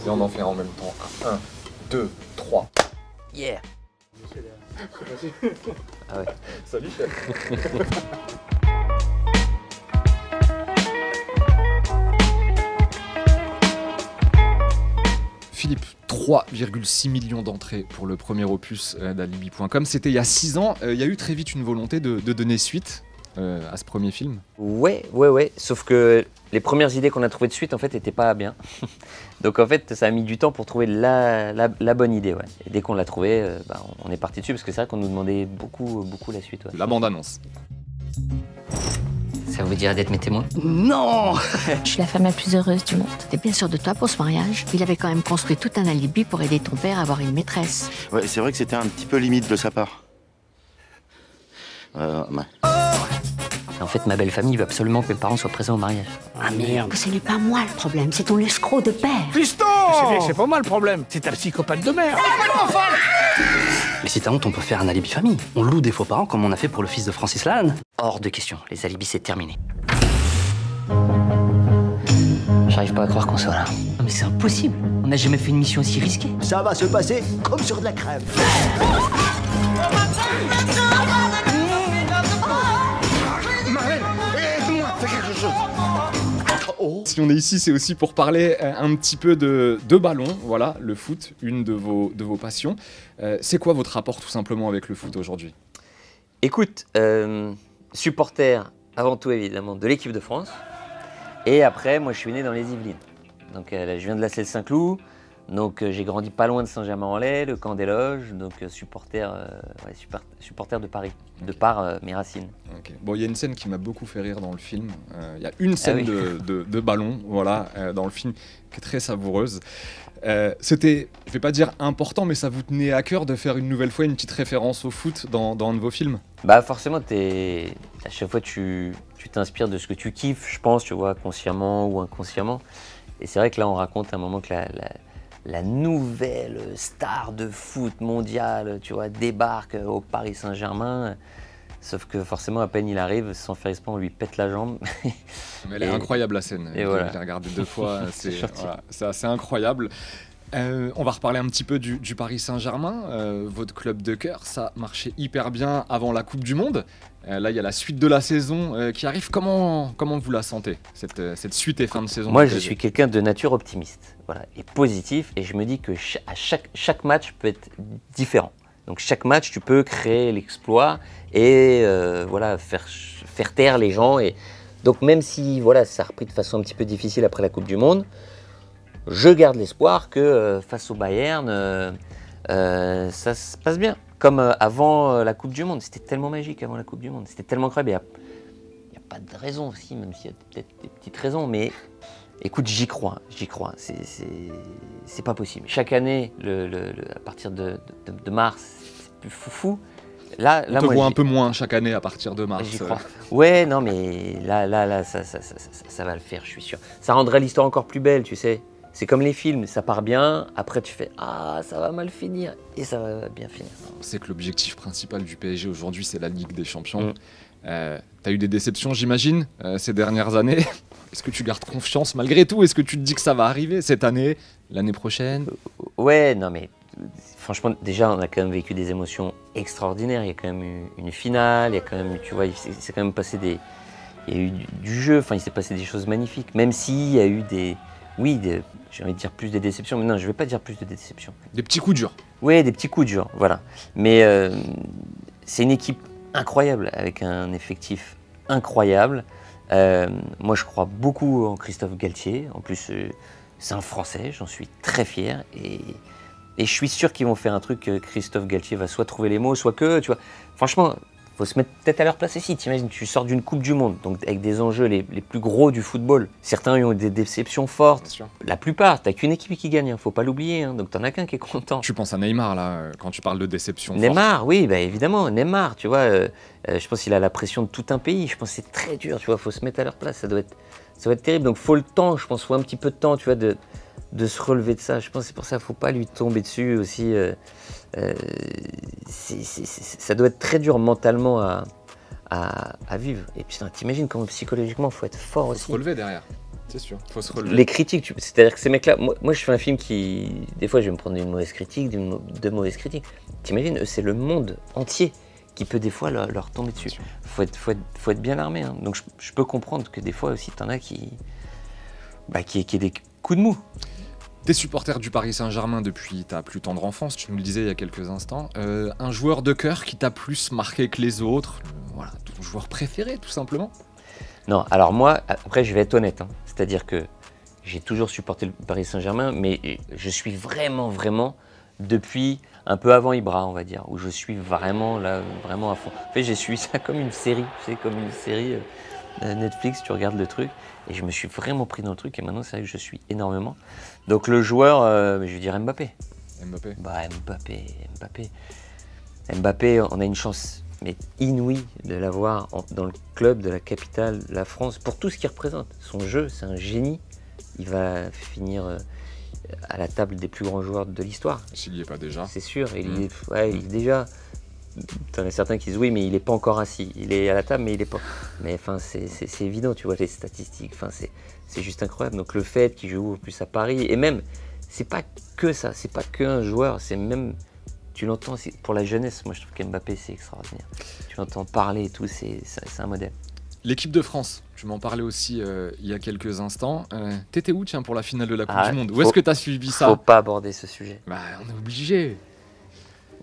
Et on en fait en même temps. 1, 2, 3. Yeah. Ah ouais. Salut chef. Philippe, 3,6 millions d'entrées pour le premier opus d'Alibi.com. C'était il y a 6 ans. Il y a eu très vite une volonté de donner suite à ce premier film. Ouais. Sauf que les premières idées qu'on a trouvées de suite, en fait, n'étaient pas bien. Donc, en fait, ça a mis du temps pour trouver la bonne idée. Ouais. Et dès qu'on l'a trouvée, on est parti dessus parce que c'est vrai qu'on nous demandait beaucoup la suite. Ouais. La bande-annonce. Ça vous dirait d'être mes témoins? Non. Je suis la femme la plus heureuse du monde. T'es bien sûr de toi pour ce mariage. Il avait quand même construit tout un alibi pour aider ton père à avoir une maîtresse. Ouais, c'est vrai que c'était un petit peu limite de sa part. Ouais. En fait, ma belle famille veut absolument que mes parents soient présents au mariage. Ah merde. Ce n'est pas moi le problème, c'est ton escroc de père. Fiston. C'est pas moi le problème. C'est ta psychopathe de merde. Mais si t'as honte, on peut faire un alibi famille. On loue des faux parents comme on a fait pour le fils de Francis Lalanne. Hors de question, les alibis c'est terminé. J'arrive pas à croire qu'on soit là. Non mais c'est impossible, on n'a jamais fait une mission aussi risquée. Ça va se passer comme sur de la crème. Marlène, aide-moi, fais quelque chose. Si on est ici, c'est aussi pour parler un petit peu de ballon, voilà, le foot, une de vos passions. C'est quoi votre rapport tout simplement avec le foot aujourd'hui? Écoute, supporter avant tout évidemment de l'équipe de France. Et après, moi je suis né dans les Yvelines. Donc je viens de la Celle Saint-Cloud. Donc j'ai grandi pas loin de Saint-Germain-en-Laye, le camp des Loges. Donc supporter de Paris, de par mes racines. Okay. Bon, il y a une scène qui m'a beaucoup fait rire dans le film. Il y a une scène de ballon, voilà, dans le film qui est très savoureuse. C'était, je vais pas dire important, mais ça vous tenait à cœur de faire une nouvelle fois une petite référence au foot dans un de vos films? Bah forcément, à chaque fois tu t'inspires de ce que tu kiffes, je pense, tu vois, consciemment ou inconsciemment. Et c'est vrai que là, on raconte un moment que la nouvelle star de foot mondiale, tu vois, débarque au Paris Saint-Germain. Sauf que forcément, à peine il arrive, sans faire exprès, on lui pète la jambe. Mais elle est incroyable la scène. Et voilà. Je l'ai regardée 2 fois, c'est assez incroyable. On va reparler un petit peu du Paris Saint-Germain, votre club de cœur. Ça marchait hyper bien avant la Coupe du Monde. Là, il y a la suite de la saison qui arrive. Comment vous la sentez, cette suite et fin de saison? Moi, je suis quelqu'un de nature optimiste, voilà, et positif. Et je me dis que chaque match peut être différent. Donc chaque match, tu peux créer l'exploit et voilà, faire taire les gens. Et donc même si voilà, ça a repris de façon un petit peu difficile après la Coupe du Monde, je garde l'espoir que face au Bayern, ça se passe bien. Comme avant la Coupe du Monde, c'était tellement magique avant la Coupe du Monde, c'était tellement incroyable. Il n'y a pas de raison aussi, même s'il y a peut-être des petites raisons, mais écoute, j'y crois. C'est pas possible. Chaque année, à partir de mars, c'est plus foufou. Là, on te voit un peu moins chaque année à partir de mars. J'y crois. Ouais, non, mais là, ça va le faire, je suis sûr. Ça rendrait l'histoire encore plus belle, tu sais. C'est comme les films, ça part bien, après tu fais « Ah, ça va mal finir » et ça va bien finir. C'est que l'objectif principal du PSG aujourd'hui, c'est la Ligue des Champions. T'as eu des déceptions, j'imagine, ces dernières années. Est-ce que tu gardes confiance malgré tout? Est-ce que tu te dis que ça va arriver cette année, l'année prochaine? Ouais, non mais franchement, déjà, on a quand même vécu des émotions extraordinaires. Il y a quand même eu une finale, il y a quand même eu, tu vois, il s'est quand même passé il y a eu du jeu, enfin, il s'est passé des choses magnifiques. Même s'il y a eu j'ai envie de dire plus de déceptions, mais non, je ne vais pas dire plus de déceptions. Des petits coups durs. Oui, des petits coups durs, voilà. Mais c'est une équipe incroyable, avec un effectif incroyable. Moi, je crois beaucoup en Christophe Galtier. En plus, c'est un Français, j'en suis très fier. Et je suis sûr qu'ils vont faire un truc que Christophe Galtier va soit trouver les mots, soit que, tu vois. Franchement, il faut se mettre peut-être à leur place ici. T'imagines, tu sors d'une Coupe du Monde, donc avec des enjeux les plus gros du football. Certains ont eu des déceptions fortes. La plupart, t'as qu'une équipe qui gagne, faut pas l'oublier. Donc t'en as qu'un qui est content. Tu penses à Neymar, là, quand tu parles de déception Neymar, forte. Oui, bah, évidemment, Neymar, tu vois. Je pense qu'il a la pression de tout un pays. Je pense que c'est très dur, tu vois. Faut se mettre à leur place. Ça doit être terrible. Donc faut le temps, je pense, faut un petit peu de temps, tu vois, de se relever de ça. Je pense que c'est pour ça qu'il ne faut pas lui tomber dessus aussi. Ça doit être très dur mentalement à vivre. Et puis t'imagines comment psychologiquement il faut être fort aussi. Faut se relever derrière. C'est sûr, faut se relever. Les critiques, c'est-à-dire que ces mecs-là, moi je fais un film qui, des fois je vais me prendre une mauvaise critique, deux mauvaises critiques. T'imagines, eux c'est le monde entier qui peut des fois leur tomber dessus. Faut être bien armé. Hein. Donc je peux comprendre que des fois aussi t'en as qui aient des coups de mou. T'es supporter du Paris Saint-Germain depuis ta plus tendre enfance, tu nous le disais il y a quelques instants. Un joueur de cœur qui t'a plus marqué que les autres, voilà, ton joueur préféré tout simplement? Non, alors moi, après je vais être honnête, hein. C'est-à-dire que j'ai toujours supporté le Paris Saint-Germain, mais je suis vraiment depuis un peu avant Ibra, on va dire, où je suis vraiment là, vraiment à fond. En fait, j'ai suivi ça comme une série, tu sais, comme une série Netflix, tu regardes le truc, et je me suis vraiment pris dans le truc, et maintenant c'est vrai que je suis énormément. Donc le joueur, je vais dire Mbappé. Mbappé. Bah Mbappé, on a une chance mais inouïe de l'avoir dans le club de la capitale de la France, pour tout ce qu'il représente. Son jeu, c'est un génie. Il va finir à la table des plus grands joueurs de l'histoire. S'il n'y est pas déjà. C'est sûr, il est déjà. T'en as certains qui disent oui, mais il n'est pas encore assis. Il est à la table, mais il n'est pas. Mais enfin, c'est évident, tu vois, les statistiques. Enfin, c'est juste incroyable. Donc le fait qu'il joue plus à Paris, et même, c'est pas que ça, c'est pas qu'un joueur, c'est même. Tu l'entends, pour la jeunesse, moi je trouve qu'Mbappé c'est extraordinaire. Tu l'entends parler et tout, c'est un modèle. L'équipe de France, tu m'en parlais aussi il y a quelques instants. T'étais où, tiens, pour la finale de la Coupe du Monde? Où est-ce que t'as suivi ça? Faut pas aborder ce sujet. Bah, on est obligé.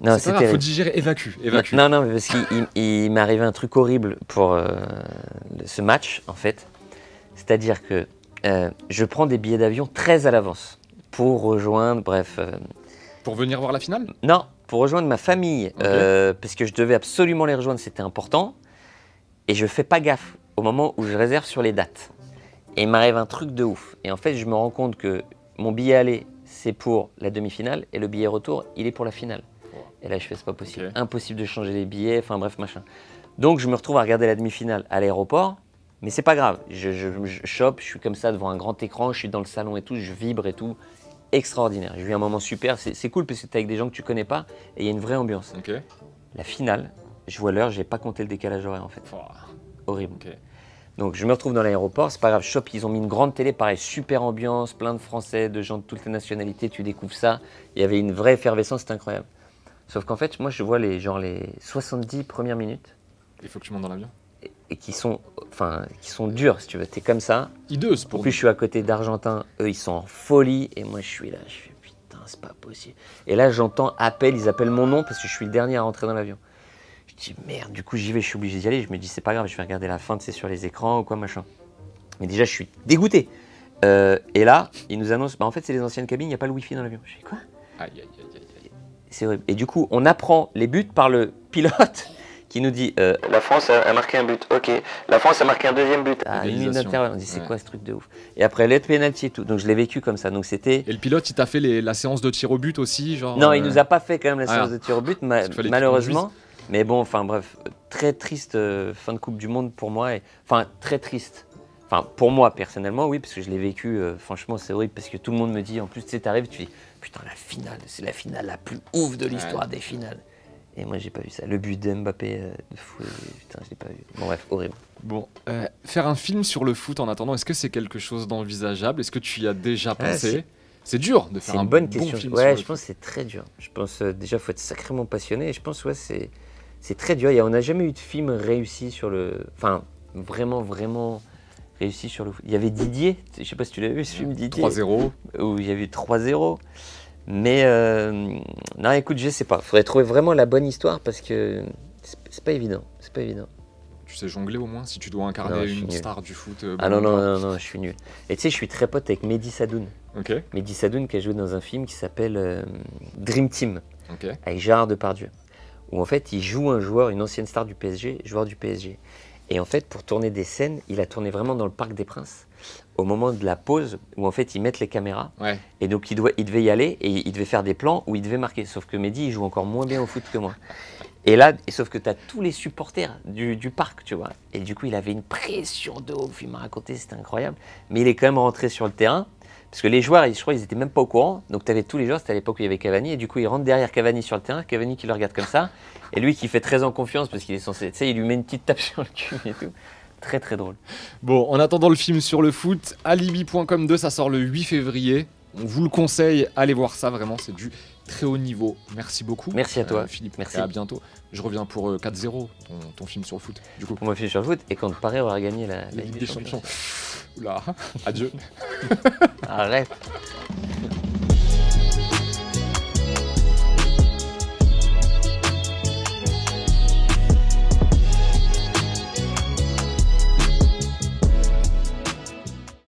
Non, c'est pas grave, faut digérer, évacue. Non, mais parce qu'il m'est arrivé un truc horrible pour ce match, en fait. C'est-à-dire que je prends des billets d'avion très à l'avance pour rejoindre, bref... Pour venir voir la finale? Non, pour rejoindre ma famille, Okay. parce que je devais absolument les rejoindre, c'était important. Et je fais pas gaffe au moment où je réserve sur les dates. Et il m'arrive un truc de ouf. Et en fait, je me rends compte que mon billet aller, c'est pour la demi-finale, et le billet retour, il est pour la finale. Et là, je fais, c'est pas possible. Okay. Impossible de changer les billets, enfin bref, machin. Donc, je me retrouve à regarder la demi-finale à l'aéroport, mais c'est pas grave. Je chope, je suis comme ça devant un grand écran, je suis dans le salon et tout, je vibre et tout. Extraordinaire. J'ai eu un moment super. C'est cool parce que t'es avec des gens que tu connais pas et il y a une vraie ambiance. Okay. La finale, je vois l'heure, j'ai pas compté le décalage horaire en fait. Horrible. Okay. Donc je me retrouve dans l'aéroport, c'est pas grave, shop, ils ont mis une grande télé, pareil, super ambiance, plein de Français, de gens de toutes les nationalités, tu découvres ça. Il y avait une vraie effervescence, c'était incroyable. Sauf qu'en fait, moi je vois les 70 premières minutes. Il faut que tu montes dans l'avion. Et qui sont durs, si tu veux. T'es comme ça. Hideuse pour En plus, nous. je suis à côté d'Argentins. Eux, ils sont en folie. Et moi, je suis là. Je fais putain, c'est pas possible. Et là, j'entends ils appellent mon nom parce que je suis le dernier à rentrer dans l'avion. Je dis merde, du coup, j'y vais, je suis obligé d'y aller. Je me dis, c'est pas grave, je vais regarder la fin, c'est sur les écrans ou quoi, machin. Mais déjà, je suis dégoûté. Et là, ils nous annoncent, en fait, c'est les anciennes cabines, il n'y a pas le wifi dans l'avion. Je fais quoi? Aïe. C'est horrible. Et du coup, on apprend les buts par le pilote. Qui nous dit la France a marqué un but, ok. La France a marqué un deuxième but. Ah, une minute d'intervalle. On dit c'est quoi ce truc de ouf. Et après l'aide penalty et tout. Donc je l'ai vécu comme ça. Donc c'était. Et le pilote, il t'a fait la séance de tir au but aussi, genre. Non, il nous a pas fait quand même la séance de tir au but, malheureusement. Mais bon, enfin bref, très triste fin de Coupe du Monde pour moi. Enfin très triste. Enfin pour moi personnellement, oui, parce que je l'ai vécu. Franchement, c'est horrible parce que tout le monde me dit. En plus, tu sais, t'arrives, tu dis putain la finale, c'est la finale la plus ouf de l'histoire des finales. Et moi, j'ai pas vu ça. Le but d'Mbappé, de fou, putain, je l'ai pas vu. Bon, bref, horrible. Bon, faire un film sur le foot en attendant, est-ce que c'est quelque chose d'envisageable? Est-ce que tu y as déjà pensé? C'est dur de faire un bon film sur le foot. Ouais, je pense que c'est très dur. Je pense déjà, il faut être sacrément passionné. Et je pense, ouais, c'est très dur. On n'a jamais eu de film réussi sur le... Enfin, vraiment réussi sur le foot. Il y avait Didier, je sais pas si tu l'as vu, ce film Didier. 3-0. Où il y a eu 3-0. Mais non, écoute, je sais pas. Faudrait trouver vraiment la bonne histoire parce que c'est pas évident. C'est pas évident. Tu sais jongler au moins si tu dois incarner une star du foot. Non, je suis nul. Et tu sais, je suis très pote avec Mehdi Sadoun. Ok. Mehdi Sadoun qui a joué dans un film qui s'appelle Dream Team Ok. avec Gérard Depardieu. Où en fait, il joue un joueur, une ancienne star du PSG, joueur du PSG. Et en fait, pour tourner des scènes, il a tourné vraiment dans le Parc des Princes. Au moment de la pause, où en fait ils mettent les caméras, Ouais. et donc il devait y aller, et il devait faire des plans où il devait marquer. Sauf que Mehdi, il joue encore moins bien au foot que moi. Et là, sauf que tu as tous les supporters du parc, tu vois. Et du coup, il avait une pression de ouf, il m'a raconté, c'était incroyable. Mais il est quand même rentré sur le terrain, parce que les joueurs, je crois, ils étaient même pas au courant. Donc tu avais tous les joueurs, c'était à l'époque où il y avait Cavani, et du coup, il rentre derrière Cavani sur le terrain, Cavani qui le regarde comme ça, et lui qui fait très en confiance, parce qu'il est censé, tu sais, il lui met une petite tape sur le cul et tout. Très très drôle. Bon, en attendant le film sur le foot, Alibi.com 2, ça sort le 8 février. On vous le conseille, allez voir ça, vraiment, c'est du très haut niveau. Merci beaucoup. Merci à toi. Philippe. Merci. Et à bientôt. Je reviens pour 4-0, ton film sur le foot. Du coup, Pour mon film sur le foot, et quand Paris aura gagné la Ligue des Champions. Oula, adieu. Arrête.